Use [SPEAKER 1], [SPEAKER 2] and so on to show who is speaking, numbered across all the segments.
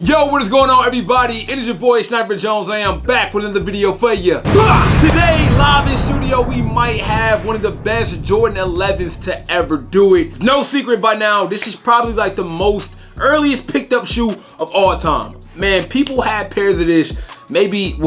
[SPEAKER 1] Yo, what is going on, everybody? It is your boy Sniper Jones. I am back with another video for you. Today, live in studio, we might have one of the best Jordan 11s to ever do it. It's no secret by now, this is probably like the most earliest picked up shoe of all time. Man, people had pairs of this maybe,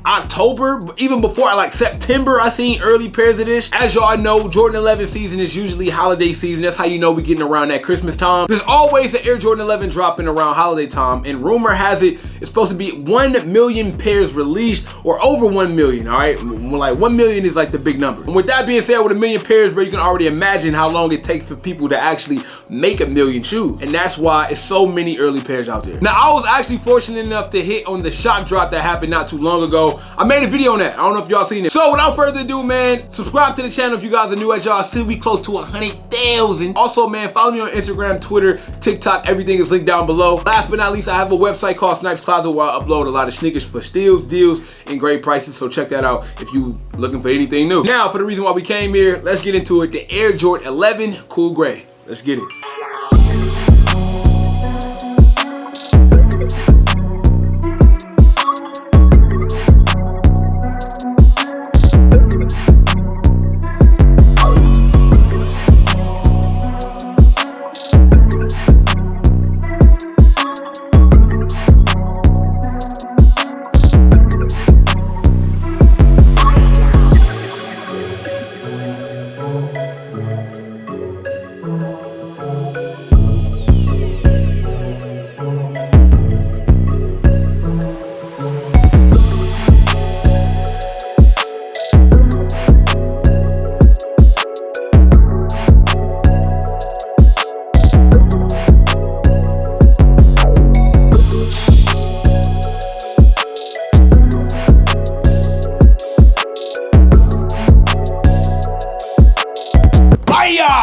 [SPEAKER 1] October, even before like September, I seen early pairs of this. As y'all know, Jordan 11 season is usually holiday season. That's how you know we getting around that Christmas time. There's always an Air Jordan 11 dropping around holiday time, and rumor has it it's supposed to be 1 million pairs released, or over 1 million. All right, like 1 million is like the big number. And with that being said, with 1 million pairs, bro, you can already imagine how long it takes for people to actually make 1 million shoes, and that's why it's so many early pairs out there. Now, I was actually fortunate enough to hit on the shock drop that happened not too long ago. I made a video on that. I don't know if y'all seen it. So without further ado, man, subscribe to the channel if you guys are new. As y'all see, we close to 100,000. Also, man, follow me on Instagram, Twitter, TikTok. Everything is linked down below. Last but not least, I have a website called Snipes Closet where I upload a lot of sneakers for steals, deals, and great prices. So check that out if you looking for anything new. Now, for the reason why we came here, let's get into it. The Air Jordan 11 Cool Gray. Let's get it.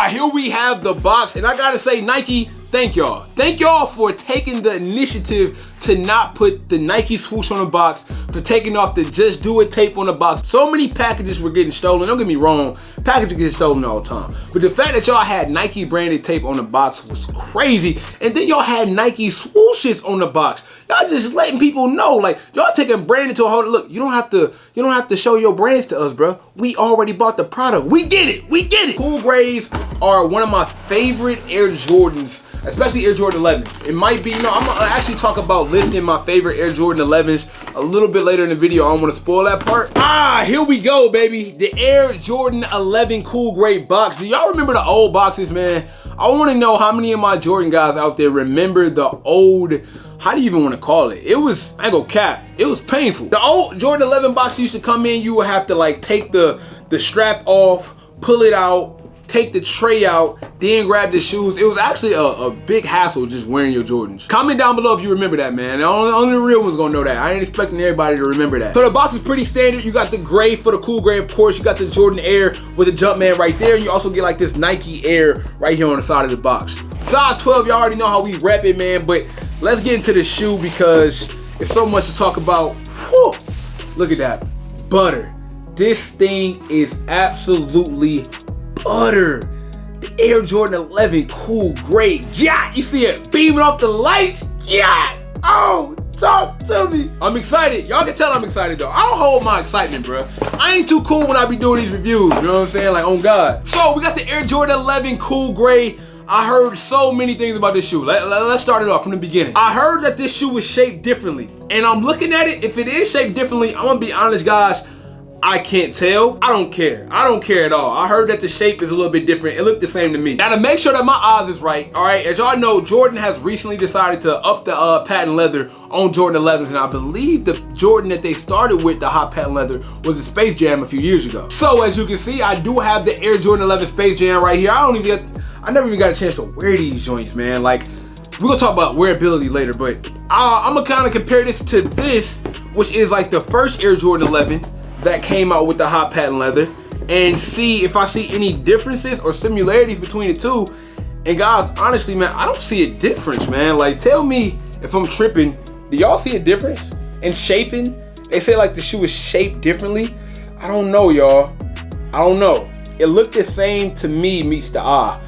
[SPEAKER 1] Here we have the box, and I gotta say, Nike, thank y'all. Thank y'all for taking the initiative to not put the Nike swoosh on the box, for taking off the Just Do It tape on the box. So many packages were getting stolen. Don't get me wrong, packages get stolen all the time. But the fact that y'all had Nike branded tape on the box was crazy. And then y'all had Nike swooshes on the box. Y'all just letting people know, like, y'all taking branding to a whole, look, you don't have to show your brands to us, bro. We already bought the product. We get it. We get it. Cool Grays are one of my favorite Air Jordans, especially Air Jordan 11s. It might be, I'm gonna actually talk about listing my favorite Air Jordan 11s a little bit later in the video. I don't want to spoil that part. Here we go, baby. The Air Jordan 11 Cool Gray box. Do y'all remember the old boxes, man? I want to know how many of my Jordan guys out there remember the old, how do you even want to call it? It was, I ain't gonna cap, it was painful. The old Jordan 11 box used to come in, you would have to like take the strap off, pull it out, take the tray out, then grab the shoes. It was actually a big hassle just wearing your Jordans. Comment down below if you remember that, man. Only the real ones gonna know that. I ain't expecting everybody to remember that. So the box is pretty standard. You got the gray for the Cool Gray, of course. You got the Jordan Air with the Jumpman right there. You also get like this Nike Air right here on the side of the box. Size 12, y'all already know how we rep it, man. But let's get into the shoe because there's so much to talk about. Whew. Look at that, butter. This thing is absolutely butter. The Air Jordan 11 Cool Gray. Yeah, you see it beaming off the lights? Yeah. Oh, talk to me. I'm excited. Y'all can tell I'm excited though. I don't hold my excitement, bro. I ain't too cool when I be doing these reviews. You know what I'm saying? Like, oh God. So we got the Air Jordan 11 Cool Gray. I heard so many things about this shoe. Let's start it off from the beginning. I heard that this shoe was shaped differently, and I'm looking at it. If it is shaped differently, I'm gonna be honest, guys. I can't tell. I don't care. I don't care at all. I heard that the shape is a little bit different. It looked the same to me. Now, to make sure that my eyes is right, all right, as y'all know, Jordan has recently decided to up the patent leather on Jordan 11s, and I believe the Jordan that they started with, the hot patent leather, was the Space Jam a few years ago. So as you can see, I do have the Air Jordan 11 Space Jam right here. I never even got a chance to wear these joints, man. Like, we're gonna talk about wearability later, but I'm gonna kind of compare this to this, which is like the first Air Jordan 11 that came out with the hot patent leather, and see if I see any differences or similarities between the two. And guys, honestly, man, I don't see a difference, man. Like, tell me if I'm tripping. Do y'all see a difference in shaping? They say like the shoe is shaped differently. I don't know, y'all. I don't know. It looked the same to me, meets the eye.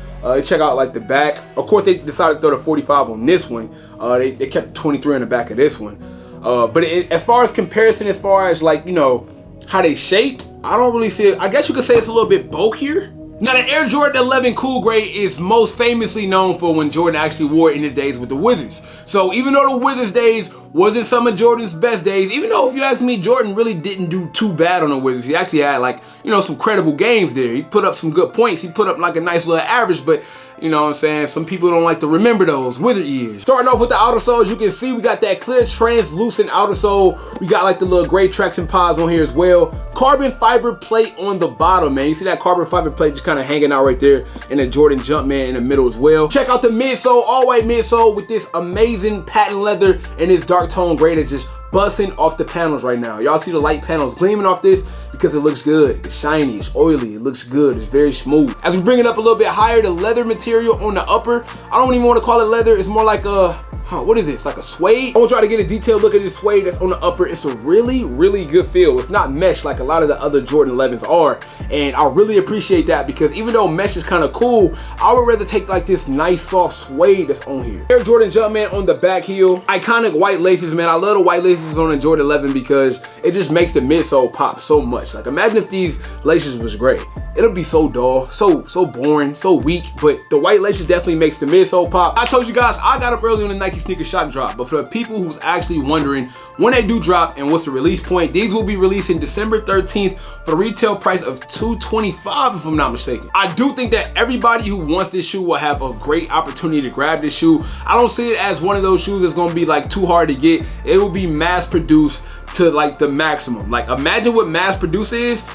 [SPEAKER 1] Check out like the back. Of course, they decided to throw the 45 on this one. They kept 23 in the back of this one. But as far as comparison, as far as like, you know, how they shaped, I don't really see it. I guess you could say it's a little bit bulkier. Now, the Air Jordan 11 Cool Gray is most famously known for when Jordan actually wore it in his days with the Wizards. So even though the Wizards days wasn't some of Jordan's best days, even though if you ask me, Jordan really didn't do too bad on the Wizards. He actually had like, you know, some credible games there. He put up some good points. He put up like a nice little average, but you know what I'm saying, some people don't like to remember those Wizard years. Starting off with the outer sole, as you can see, we got that clear translucent outer sole. We got like the little gray traction pods on here as well. Carbon fiber plate on the bottom, man. You see that carbon fiber plate just kind of hanging out right there, and the Jordan Jumpman in the middle as well. Check out the midsole, all white midsole with this amazing patent leather and this dark tone gray that's just busting off the panels right now. Y'all see the light panels gleaming off this because it looks good. It's shiny, it's oily, it looks good, it's very smooth. As we bring it up a little bit higher, the leather material on the upper, I don't even want to call it leather, it's more like a, what is this? Like a suede? I want y'all to get a detailed look at this suede that's on the upper. It's a really, really good feel. It's not mesh like a lot of the other Jordan 11s are. And I really appreciate that because even though mesh is kind of cool, I would rather take like this nice soft suede that's on here. Air Jordan Jumpman on the back heel. Iconic white laces, man. I love the white laces on the Jordan 11 because it just makes the midsole pop so much. Like imagine if these laces was gray. It'll be so dull, so boring, so weak, but the white laces definitely makes the midsole pop. I told you guys, I got up early on the Nike sneaker shock drop, but for the people who's actually wondering when they do drop and what's the release point, these will be releasing December 13th for the retail price of $225 if I'm not mistaken. I do think that everybody who wants this shoe will have a great opportunity to grab this shoe. I don't see it as one of those shoes that's gonna be like too hard to get. It will be mass produced to like the maximum. Like imagine what mass produce is,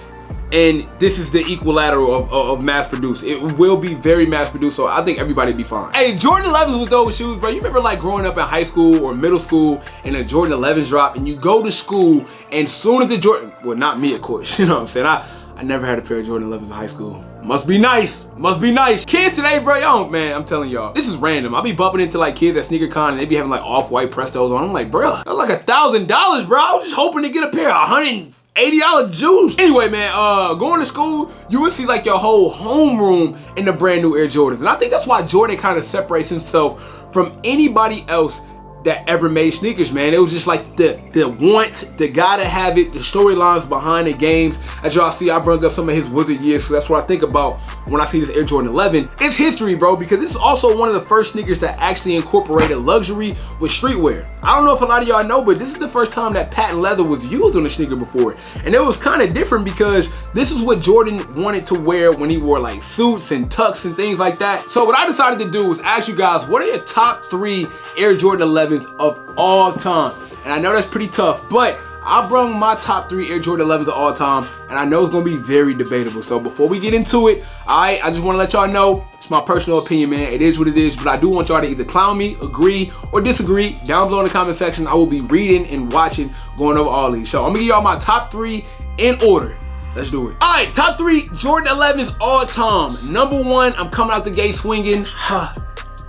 [SPEAKER 1] and this is the equilateral of mass produced. It will be very mass produced, so I think everybody be fine. Hey, Jordan 11s was those shoes, bro. You remember like growing up in high school or middle school and the Jordan 11s drop and you go to school and soon as the Jordan, well not me of course, you know what I'm saying? I never had a pair of Jordan 11s in high school. Must be nice, must be nice. Kids today, bro, y'all, man, I'm telling y'all, this is random. I'll be bumping into like kids at SneakerCon and they be having like off-white Prestos on. I'm like, bro, that's like $1,000, bro. I was just hoping to get a pair of $180 juice. Anyway, man, going to school, you would see like your whole homeroom in the brand new Air Jordans. And I think that's why Jordan kind of separates himself from anybody else that ever made sneakers, man. It was just like the want, the gotta have it, the storylines behind the games. As y'all see, I brought up some of his Wizard years, so that's what I think about when I see this Air Jordan 11. It's history, bro, because this is also one of the first sneakers that actually incorporated luxury with streetwear. I don't know if a lot of y'all know, but this is the first time that patent leather was used on a sneaker before. And it was kind of different because this is what Jordan wanted to wear when he wore like suits and tux and things like that. So what I decided to do was ask you guys, what are your top 3 Air Jordan 11s of all time? And I know that's pretty tough, but I brung my top 3 Air Jordan 11s of all time, and I know it's gonna be very debatable. So before we get into it, I just wanna let y'all know, it's my personal opinion, man. It is what it is, but I do want y'all to either clown me, agree, or disagree. Down below in the comment section, I will be reading and watching, going over all these. So I'm gonna give y'all my top 3 in order. Let's do it. All right, top 3 Jordan 11s all time. Number 1, I'm coming out the gate swinging.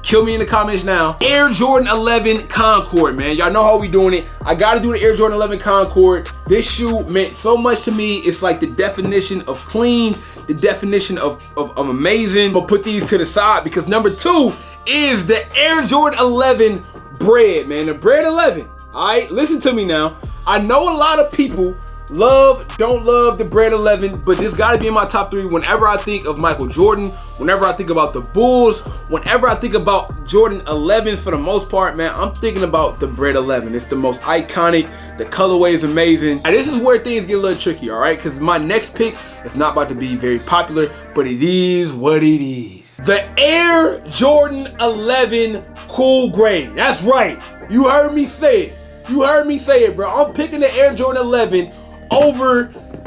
[SPEAKER 1] Kill me in the comments now. Air Jordan 11 Concord, man. Y'all know how we doing it. I gotta do the Air Jordan 11 Concord. This shoe meant so much to me. It's like the definition of clean, the definition of amazing. But put these to the side because number 2 is the Air Jordan 11 Bread, man. The Bread 11. All right, listen to me now. I know a lot of people don't love the Bread 11, but this gotta be in my top 3 whenever I think of Michael Jordan, whenever I think about the Bulls, whenever I think about Jordan 11s for the most part, man, I'm thinking about the Bread 11. It's the most iconic, the colorway is amazing. And this is where things get a little tricky, all right? Because my next pick is not about to be very popular, but it is what it is. The Air Jordan 11 Cool Gray. That's right, you heard me say it. You heard me say it, bro. I'm picking the Air Jordan 11 over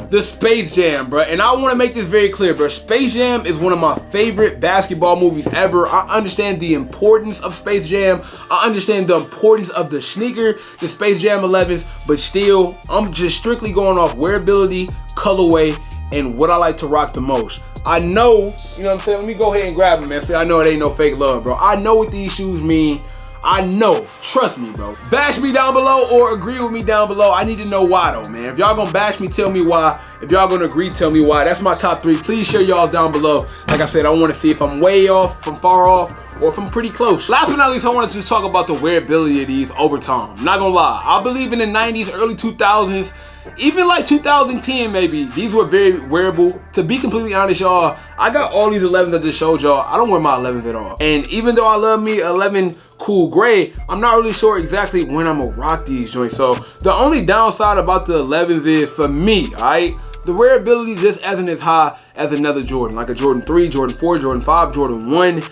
[SPEAKER 1] the Space Jam, bro. And I want to make this very clear, bro. Space Jam is one of my favorite basketball movies ever. I understand the importance of Space Jam. I understand the importance of the sneaker, the Space Jam 11s, but still, I'm just strictly going off wearability, colorway, and what I like to rock the most. I know, you know what I'm saying? Let me go ahead and grab them, man. See, I know it ain't no fake love, bro. I know what these shoes mean. I know. Trust me, bro. Bash me down below or agree with me down below. I need to know why though, man. If y'all gonna bash me, tell me why. If y'all gonna agree, tell me why. That's my top 3. Please share y'all's down below. Like I said, I want to see if I'm way off, from far off, or if I'm pretty close. Last but not least, I wanted to just talk about the wearability of these over time. Not gonna lie, I believe in the 90s, early 2000s, even like 2010 maybe, these were very wearable. To be completely honest, y'all, I got all these 11s I just showed y'all. I don't wear my 11s at all. And even though I love me 11 cool gray, I'm not really sure exactly when I'm gonna rock these joints. So the only downside about the 11s is, for me, alright, the wearability just isn't as high as another Jordan, like a Jordan 3, Jordan 4, Jordan 5, Jordan 1,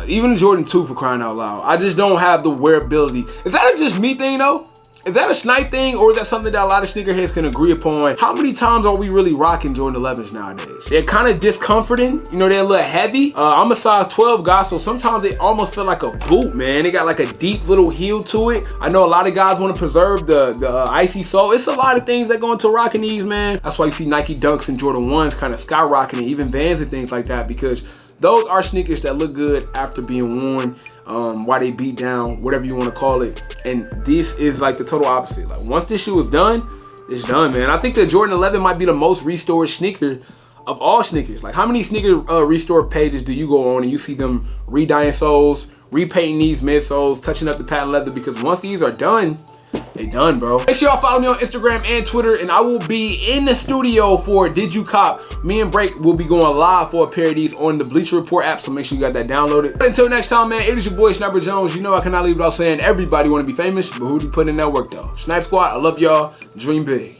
[SPEAKER 1] even Jordan 2, for crying out loud. I just don't have the wearability. Is that just me thing though? Is that a snipe thing, or is that something that a lot of sneakerheads can agree upon? How many times are we really rocking Jordan 11s nowadays? They're kind of discomforting. You know, they're a little heavy. I'm a size 12 guy, so sometimes they almost feel like a boot, man. They got like a deep little heel to it. I know a lot of guys want to preserve the icy sole. It's a lot of things that go into rocking these, man. That's why you see Nike Dunks and Jordan 1s kind of skyrocketing, even Vans and things like that, because those are sneakers that look good after being worn, while they beat down, whatever you want to call it. And this is like the total opposite. Like, once this shoe is done, it's done, man. I think the Jordan 11 might be the most restored sneaker of all sneakers. Like, how many sneaker restore pages do you go on and you see them re-dyeing soles, repainting these midsoles, touching up the patent leather? Because once these are done, they done, bro. Make sure y'all follow me on Instagram and Twitter, and I will be in the studio for Did You Cop? Me and Break will be going live for a pair of these on the Bleacher Report app, so make sure you got that downloaded. But until next time, man, it is your boy Sniper Jones. You know I cannot leave without saying everybody want to be famous, but who do you put in that work though? Snipe Squad, I love y'all. Dream big.